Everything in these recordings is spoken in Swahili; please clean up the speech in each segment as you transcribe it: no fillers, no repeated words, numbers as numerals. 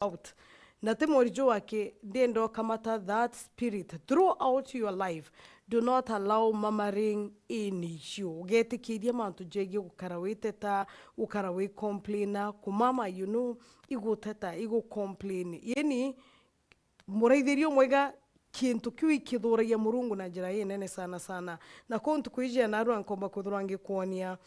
out. Natemorijo wake dendo kamata that spirit throughout your life. Do not allow murmuring in you. Geti kidia mantu jegi ukarawe teta, ukarawe complaina, kumama you know, igo teta, igo complain. Yeni, muraidhirio mwega kintu kiwi kidhura ya murungu na jira nene sana sana. Na kontu kuiji ya naru ankomba kudhurangi kuonia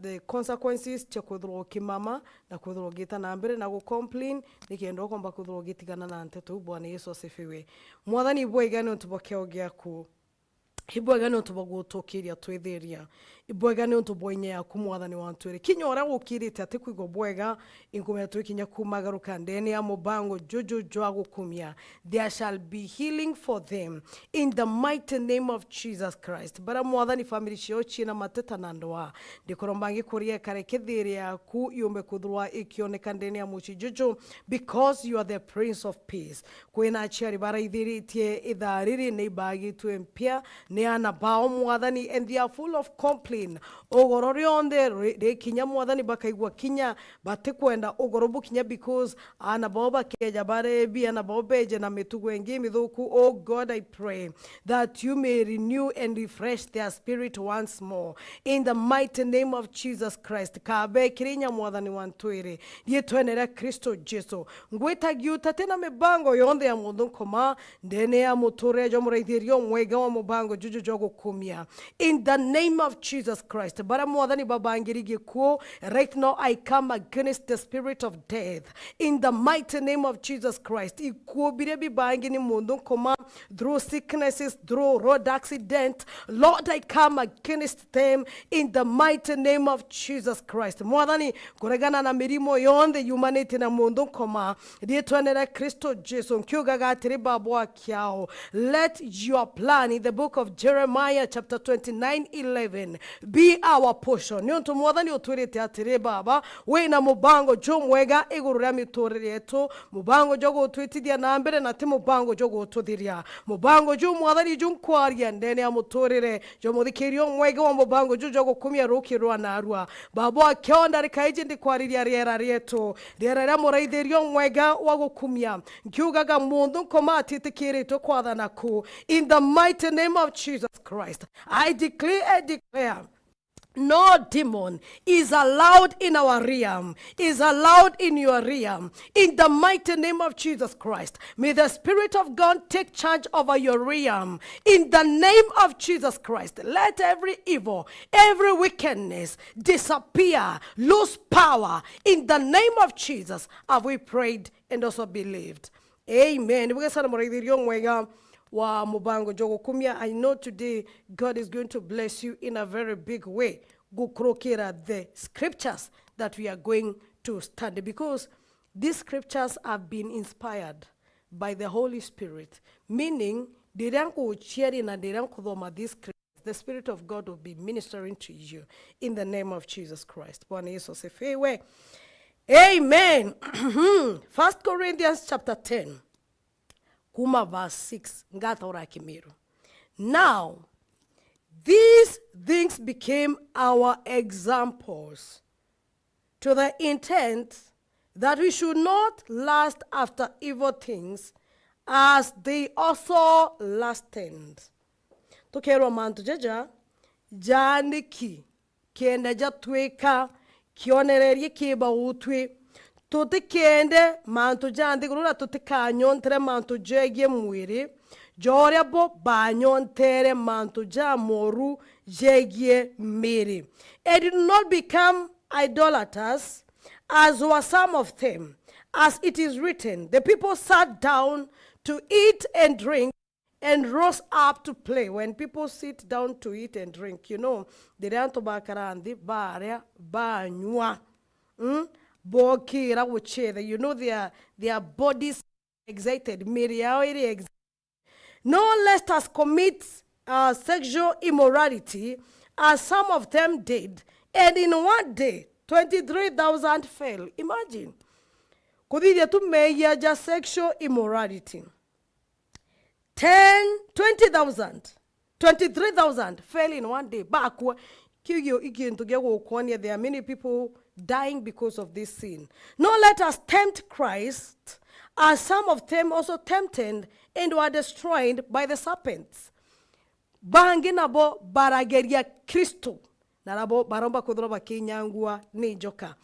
the consequences cha kudhuru kimama na kudhuru gita na ambere na complain nikiendo komba kudhuru gitigana na antetu Bwana Yesu asifiwe. Mwathani ibwe gani untubokeo giaku. Ibwe gani untubogutukiria twetheria. Ibwe gani untuboinya yaku Mwathani wantwire. Kinyora gukirite ati kwigo bwega inkume twikinya kumagaruka ndene ya mubango jojo jwa gukumia. There shall be healing for them in the mighty name of Jesus Christ. Bara Mwathani family shio china mateta nandoa. Ndikorombangi kuria kare kethiri yaku yumbe kudhurwa ikioneka ndene ya muchi jojo because you are the Prince of Peace. Kwena achari bara ithiritie ithariri neibagi tuempia ne anabao Mwathani and they are full of complaint. Ogorori onde re kinya Mwathani bakaigwa kinya batekwenda ogorobu kinya because anabao bakeja bare bi anabao beje na metugo engi mithuku. Oh God, I pray that you may renew and refresh their spirit once more in the mighty name of Jesus Christ. Kabe kirinya Mwathani wantwire yetwenera Kristo Jesu ngweta giuta tena mebango yonde ya mundu nkoma ndene ya mutore jo muraithirio mwega wa mubango juju jogo kumia in the name of Jesus Christ. Bara Mwathani babangirige kuo right now I come against the spirit of death in the mighty name of Jesus Christ. Ikuo birebi bangini mundu nkoma through sicknesses, through road accident. Lord, I come against them in the mighty name of Jesus Christ. Mwathani kuregana na mirimo yonde humanity na mundu nkoma dietwanera Kristo Jesu nkiugaga atiri babwa kiao. Let your plan in the book of Jeremiah chapter 29:11 be our portion. Nyonto Mwathani utwirite atiri baba we na mubango jo mwega igurura mitorere yetu mubango jogo utwitidia na mbere na ti mubango jogo ututhiria mubango jo Mwathani jo nkwaria ndene ya mutorere jo muthikirio mwega wa mubango jo jogo kumia rukirwa na arua baba akionda rikaije ndikwariria riera rietu riera ria muraithirio mwega wa gukumia nkiugaga mundu nkoma atitikirito kwathana ku in the mighty name of Jesus Christ. I declare no demon is allowed in our realm, is allowed in your realm. In the mighty name of Jesus Christ, may the Spirit of God take charge over your realm. In the name of Jesus Christ, let every evil, every wickedness disappear, lose power. In the name of Jesus, have we prayed and also believed. Amen. Wa mubango jogo kumia. I know today God is going to bless you in a very big way. Go krokera the scriptures that we are going to study because these scriptures have been inspired by the Holy Spirit, meaning they don't go cheering and they don't go these scriptures. The Spirit of God will be ministering to you in the name of Jesus Christ. Amen. 1 Corinthians chapter 10. Kuma verse 6. Meru. Now, these things became our examples to the intent that we should not lust after evil things as they also lasted. Tukero mantu jaja, janiki, kienda jatweka, kionererie kiba utwe, tuti kiende mantu jandi kurula tuti kanyontere mantu jegie mwiri, Joria bo banyon tere mantu jamoru jegie miri. And did not become idolaters, as were some of them. As it is written, the people sat down to eat and drink and rose up to play. When people sit down to eat and drink, you know, they don't bakarandi baria banywa. Bokira wuchede. You know their bodies excited. Miriairi excited. No let us commit sexual immorality, as some of them did. And in one day, 23,000 fell. Imagine. Kudidia tu meya just sexual immorality. 20,000, 23,000 fell in one day. Bakwa, there are many people dying because of this sin. Nor let us tempt Christ, as some of them also tempted and were destroyed by the serpents. Bangi nabo barageria Kristo. Narabo baromba kudroba kinyangua ni joka.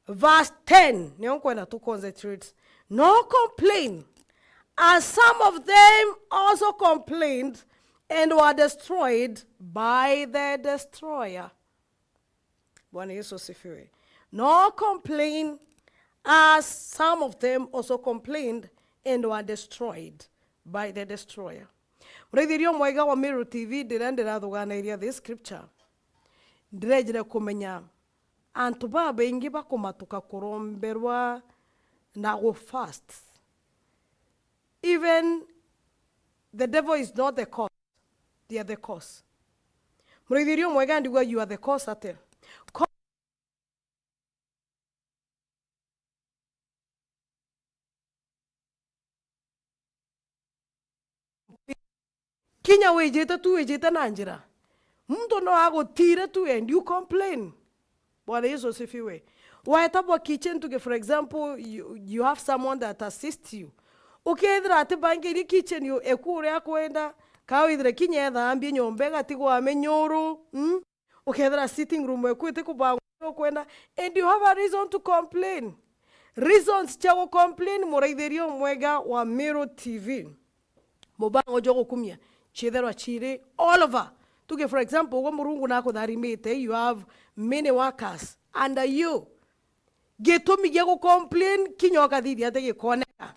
Verse 10. Nionkwenda to concentrate. No complain, as some of them also complained and were destroyed by the destroyer. Bwana Yesu asifiwe. No complain, as some of them also complained and were destroyed by the destroyer. Mrethirio mwega wa Meru TV ndirendera thuganairia this scripture. Ndirejire kumenya antu baba ingi bakumatuka kuromberwa na go fast. Even the devil is not the cause. They are the cause. Mrethirio mwega ndigwa you are the cause ate. Kinya wejeta tu wejeta na njira. Mtu no ago tire tu and you complain. Bwana Yesu asifiwe. Waetapwa kitchen to for example, you have someone that assists you. Ukedra ate bange di kitchen you ekure akwenda kawidre kinya dhambi nyombega tigo amenyoro. Ukedra sitting room ekwete kubango kwenda and you have a reason to complain. Reasons chago complain moraidherio mwega wa Meru TV. Mobango jogo kumia. Chidera chire all over. To for example, when murungu nako darimete, you have many workers under you. Geto migego complain kinyoka didi ate gekoneka.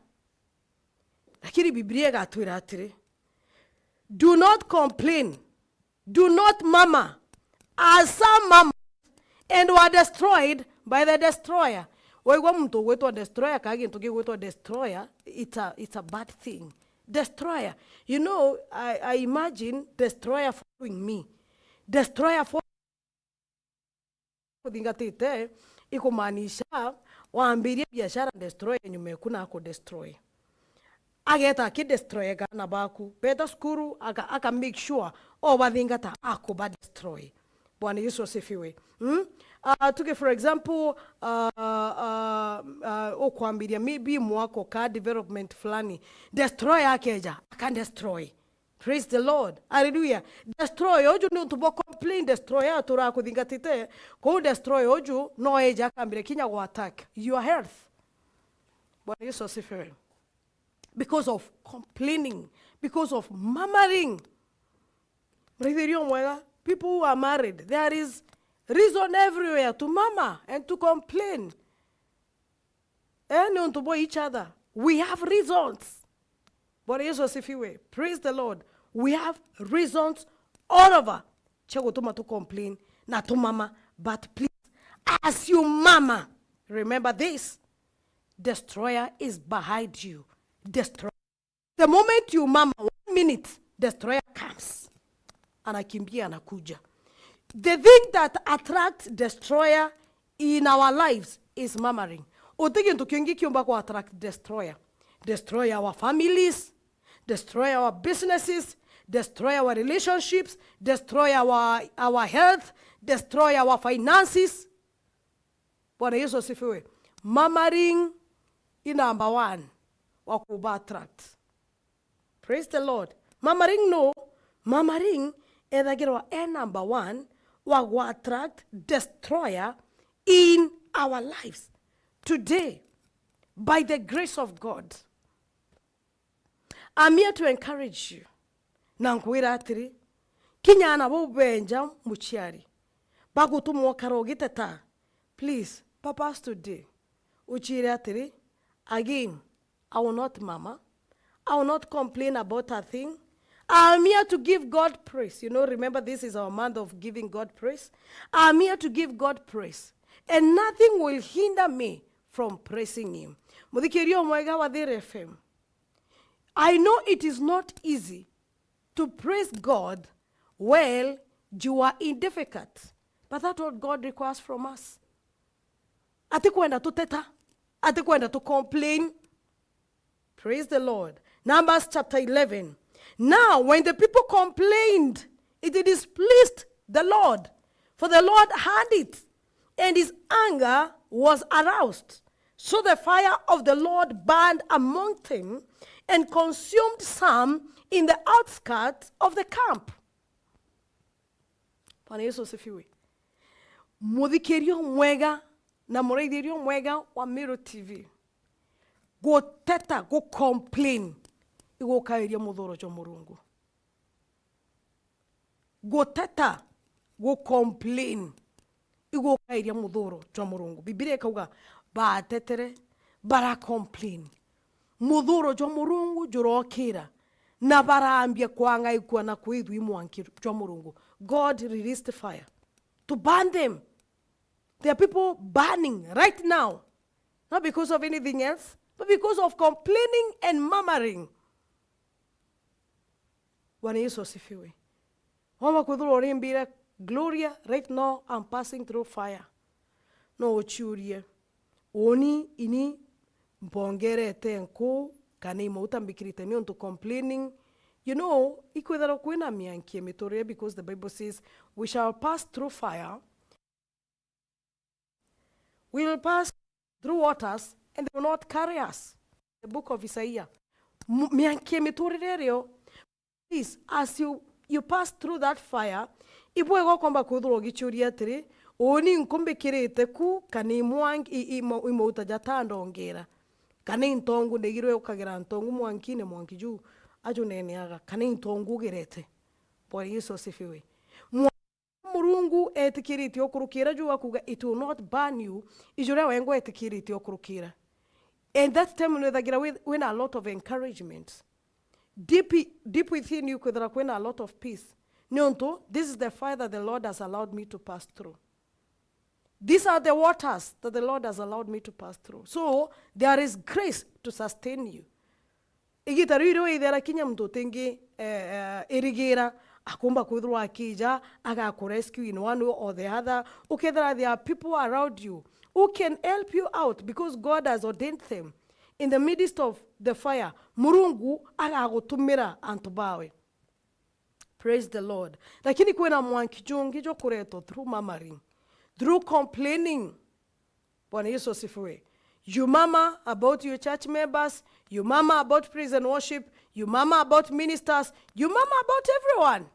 Lakini Biblia gatwira atire. Do not complain. Do not murmur, as some murmured and were destroyed by the destroyer. Wego mtu wetu destroyer kage ntoge wetu destroyer. It's a bad thing. Destroyer. You know, I imagine destroyer following me. Destroyer following dingatite ikumanisha waambirie biashara destroyer nyume kuna ako destroy. Ageta ki destroy gana baku. Beta skuru aka make sure obadingata ako ba destroy. Bwana Yesu asifiwe. Tuke for example okwambiria maybe mwako ka development flani destroy akeja can destroy. Praise the Lord. Hallelujah. Destroy oju ni tubo complain destroy atura kudingatite ko destroy oju no eja kambire kinya go attack your health. Bwana Yesu asifiwe. Because of complaining, because of murmuring. Mrethirio mwega, people who are married, there is reason everywhere to murmur and to complain. And to each other. We have reasons. But Jesus, if you will, praise the Lord. We have reasons all over. Chegotoma to complain, not to murmur, but please, as you murmur, remember this: destroyer is behind you. Destroyer. The moment you murmur, 1 minute, destroyer comes. Anakimbia anakuja. The thing that attracts destroyer in our lives is murmuring. Otegi ntukingi kiomba ko attract destroyer. Destroy our families, destroy our businesses, destroy our relationships, destroy our health, destroy our finances. Bwana Yesu asifiwe. Murmuring is number 1. Wakuba attract. Praise the Lord. Murmuring no. Murmuring is number 1. Wagu attract destroyer in our lives. Today, by the grace of God, I'm here to encourage you. Nankwira atiri, kinyana bo benja muchiari. Bagutu mwakarogite ta. Please, papas today, uchiri atiri, again, I will not murmur. I will not complain about a thing. I'm here to give God praise. You know, remember this is our month of giving God praise. I'm here to give God praise. And nothing will hinder me from praising Him. Mudhikirio mwega wa Dhere FM. I know it is not easy to praise God while you are in difficult. But that's what God requires from us. Atikwenda to teta. Atikwenda to complain. Praise the Lord. Numbers chapter 11. Now, when the people complained, it displeased the Lord. For the Lord heard it. and his anger was aroused. So the fire of the Lord burned among them and consumed some in the outskirts of the camp. Bwana Yesu asifiwe. Muthikĩrio mwega na mũraithĩrio mwega wa Meru TV. Gũteta, gũcomplain, igũkaĩria mũthuro jwa Mũrungu. Gũteta, gũcomplain, igũkaĩria mũthuro jwa Mũrungu. Biblia ikauga batetere, bara complain. Mũthuro jwa Mũrungu jurokĩra na barambia kwanga ikwa na kwithu imwanki jwa Mũrungu. God released fire to burn them. There are people burning right now, not because of anything else, but because of complaining and murmuring. Bwana Yesu asifiwe. Wama kwithura urimbira, Gloria, right now I'm passing through fire. No uchiurie. Oni ini mbongerete nku kana imautambikirite ni unto complaining. You know, ikwithara kwina miankie mitorire, because the Bible says we shall pass through fire. We will pass through waters and they will not carry us. The book of Isaiah. Miankie mitorire reo. Please, as you pass through that fire, ibwego kwamba kwithura ugichuria atiri, oni nkumbikirite ku kana imauta jatandongera. Kana intongu negirwe ukagira ntongu mwankine mwankiju ajuneneaga kana intongu gerete. Bwana Yesu asifiwe. Murungu etikiriti okurukira juwa kuga it will not burn you. Ijure wengo etikiriti okurukira. And that time unethagira with a lot of encouragement. Deep within you kuthara kwena a lot of peace. Nionto, this is the fire that the Lord has allowed me to pass through. These are the waters that the Lord has allowed me to pass through. So, there is grace to sustain you. Igitariro idera kinya mtu tengi irigera akumba kwithwa akija aga rescue in one way or the other. Ukethera there are people around you who can help you out because God has ordained them. In the midst of the fire, Murungu aga gutumira antubawe. Praise the Lord. Lakini kwena mwankijungi jo kureto through murmuring, through complaining. Bwana Yesu asifiwe. You murmur about your church members, you murmur about praise and worship, you murmur about ministers, you murmur about everyone.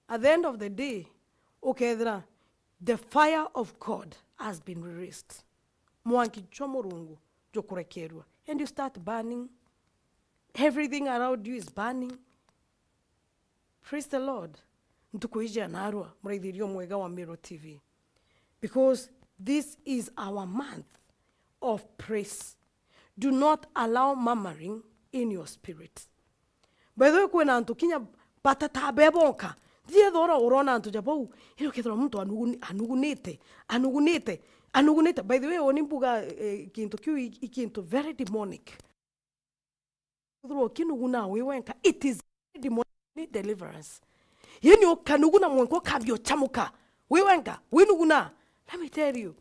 At the end of the day, okay, the fire of God has been released. Mwankijwa Murungu jo kurekerwa. And you start burning. Everything around you is burning. Praise the Lord. Ntukuija narwa muraithirio mwega wa Meru TV. Because this is our month of praise. Do not allow murmuring in your spirit. By the way, kwena antu kinya patata bebonka. Dia dora urona antu jabau. Hilo kethra mtu anugunete. By the way, onimbuga kintu kiu ikintu very demonic. It is demonic deliverance. Yenyo kanuguna mwenko kabyo chamuka. Winuguna. Let me tell you.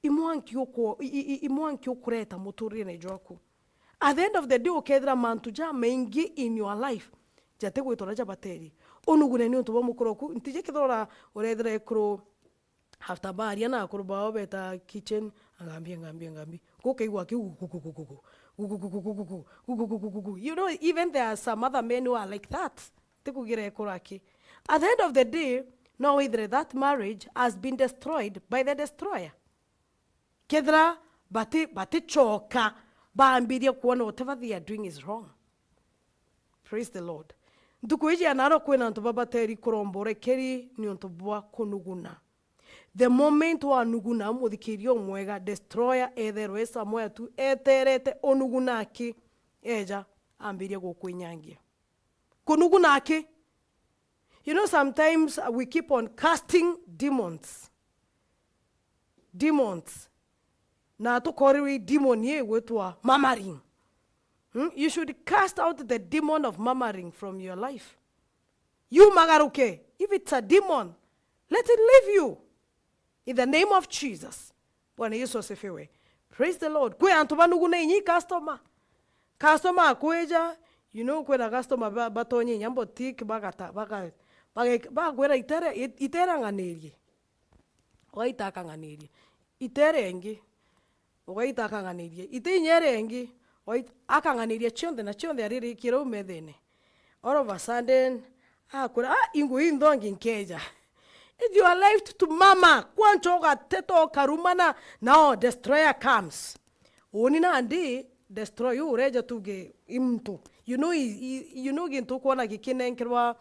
Imwanki okureta muturi na joku. At the end of the day, okedra mantuja mengi in your life. Jate kwetora jabateri. Onuguna ni onto bamukuroku. Ntije kedora oredra ekro after bar yana akuruba beta kitchen ngambi. Goke waki You know, even there are some other men who are like that. At the end of the day, no either that marriage has been destroyed by the destroyer. Kedra bati choka ba ambidia kuona whatever they are doing is wrong. Praise the Lord. Ndukuiji anaro kwena ntobaba teri kurombore keri ni ntobwa kunuguna. The moment wa nuguna muthikirio mwega destroyer etherwe samoya tu eterete onugunaki eja ambiria gukwenyangia kunugunaki. You know, sometimes we keep on casting demons. Na tukoriwi demon ye wetwa murmuring. You should cast out the demon of murmuring from your life. You magaruke, if it's a demon, let it leave you. In the name of Jesus. Bwana Yesu asifiwe. Praise the Lord. Kwe antuba nugune inyi customer. Customer kweja, you know, kwe na customer batonye nyambo tik bagata, baga kwera itera nganeri. Ogaita akanganirie. Iterengi. Ogaita akanganirie. Itinyerengi. Akanganirie chionde na chionde ariri kiro umethene. All of a sudden, ingu indongi nkeja. If you are left to mama, kwanchoga teto karumana, now destroyer comes. Onina andi destroy you reja tuge imtu. You know gintu kona kikinenkerwa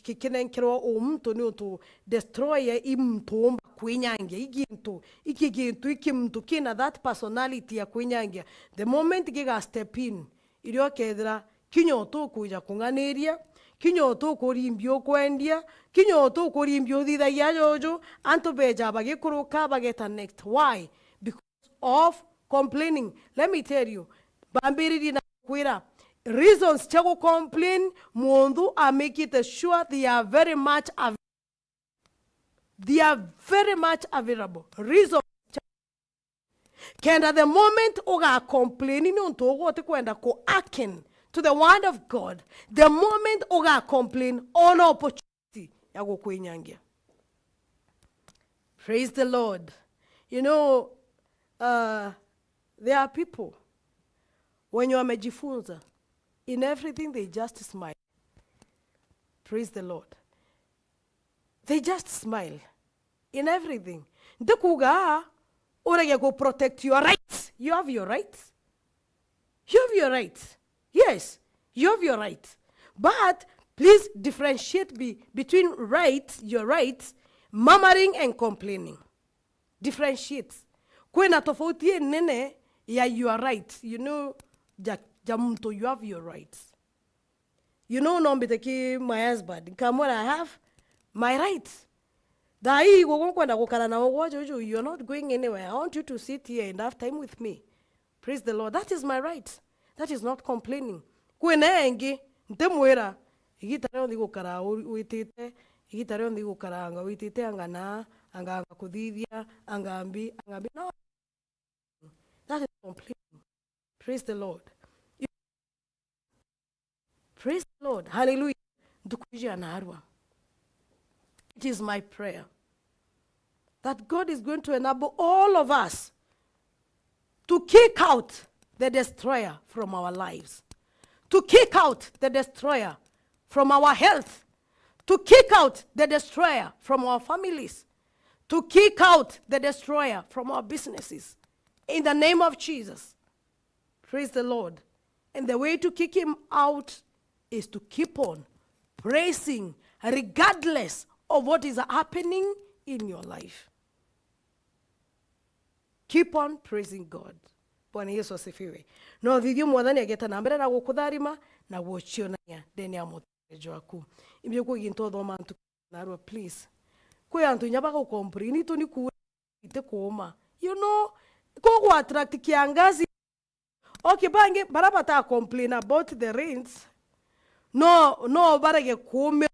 kikinenkerwa umtu ni to destroy imtu kwenyangia igintu ikimtu kina that personality ya kwenyangia. The moment giga step in, ilio kedra kinyoto kuja kunganiria, kinyoto korimbio kwendia, kinyoto korimbio thitha ya jojo, anto beja bagikuruka bageta next. Why? Because of complaining. Let me tell you, bambiri na kwira reasons chago complain mundu I make it sure they are very much available. Reasons kenda the moment oga complaining unto ogote kwenda ko akin to the word of God, the moment oga complain on opportunity yago kwenyangia. Praise the Lord. You know, there are people when you are mejifunza, in everything they just smile. Praise the Lord. They just smile in everything. Ndekuga orege go protect your rights. You have your rights. You have your rights. Yes, you have your rights. But please differentiate between rights, your rights, murmuring and complaining. Differentiate. Kwena tofauti nene ya your rights. You know, jamto, you have your rights. You know, no mbiteki my husband. Come on, I have my rights. Dai go kwenda kukana na wojo, you're not going anywhere. I want you to sit here and have time with me. Praise the Lord. That is my right. That is not complaining. Kwena engi ntemwera igitare ndi gukara uitite igitare ndi gukaranga uitite angana anga kuthithia angambi no. That is complaining. Praise the Lord. Praise the Lord. Hallelujah. Ndukujia na arwa. It is my prayer that God is going to enable all of us to kick out the destroyer from our lives, to kick out the destroyer from our health, to kick out the destroyer from our families, to kick out the destroyer from our businesses. In the name of Jesus. Praise the Lord. And the way to kick him out is to keep on praising regardless of what is happening in your life. Keep on praising God. Bwana Yesu asifiwe. No thithio mwathani ageta na mbere na gukutharima na gucionania ndeni ya mutejo aku. Ibyo kuginto thoma ntu narwa please. Kwe antu nyabaga ukomprini tu ni ku ite kuoma. You know, ko attract kiangazi. Okay, bange barabata complain about the rains. No barage kume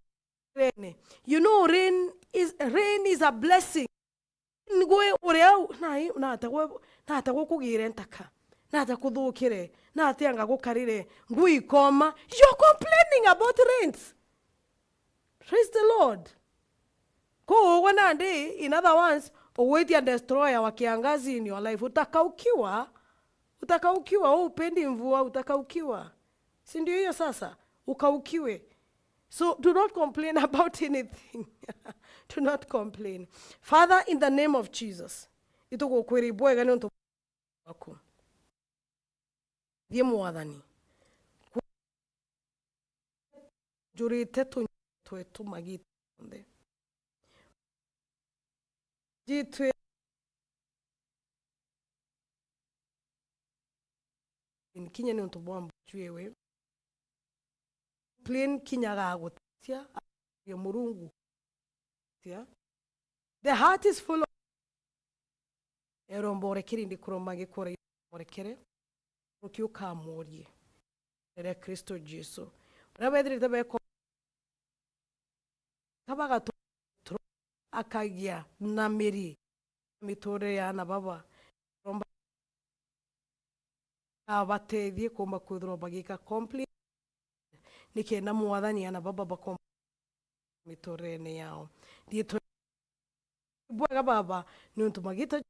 rain. You know, rain is a blessing. Ngoe oreo na tawo kugire ntaka. Na takudhukire. Na atianga gukarire. Ngui koma. You're complaining about rains. Praise the Lord. Ko wanande in other ones oweti and destroyer wa kiangazi in your life. Utakaukiwa upendi mvua utakaukiwa. Si ndio hiyo sasa? Ukaukiwe. So do not complain about anything. Do not complain. Father, in the name of Jesus, ituko kweri boy gani onto wako. Die mwathani. Juri tetu twetu magita onde. Jitwe in kinya ni onto bomba chwewe. Plain kinyaga gotia ya murungu. The heart is full of erombore kirindi kuromage kore morekere ukyo kamorie ere Kristo Jesu rabedri tabe ko kabaga to akagia na meri mitore ya na baba romba abatethie kuma kudro bagika complete nike na mwathani ana baba bakom mitore ne yao bwaga baba ni untu magita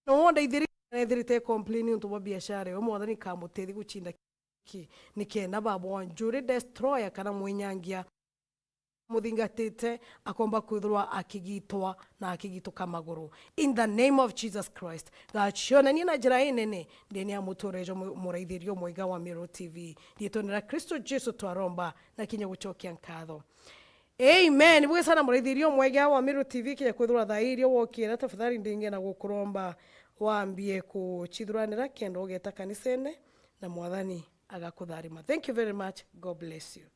no wonda ithirite complain untu wa biashara yo mwathani kamutethi guchinda ki nikenda baba wanjuri destroyer kana mwinyangia muthingatite akomba kwithirwa akigitwa na akigituka maguru in the name of Jesus Christ gacionania na njira inene ndeni amuturejo muraithirio mwega wa Meru TV nditonera Kristo Jesu twaromba na kinya gucokia nkatho. Amen. Bwe sana muraithirio mwega wa Meru TV kinya kwithirwa thairio wokira tafadhali ndinge na gukuromba waambie kuchithuranira kendo ugeta kanisene na mwathani agakutharima. Thank you very much. God bless you.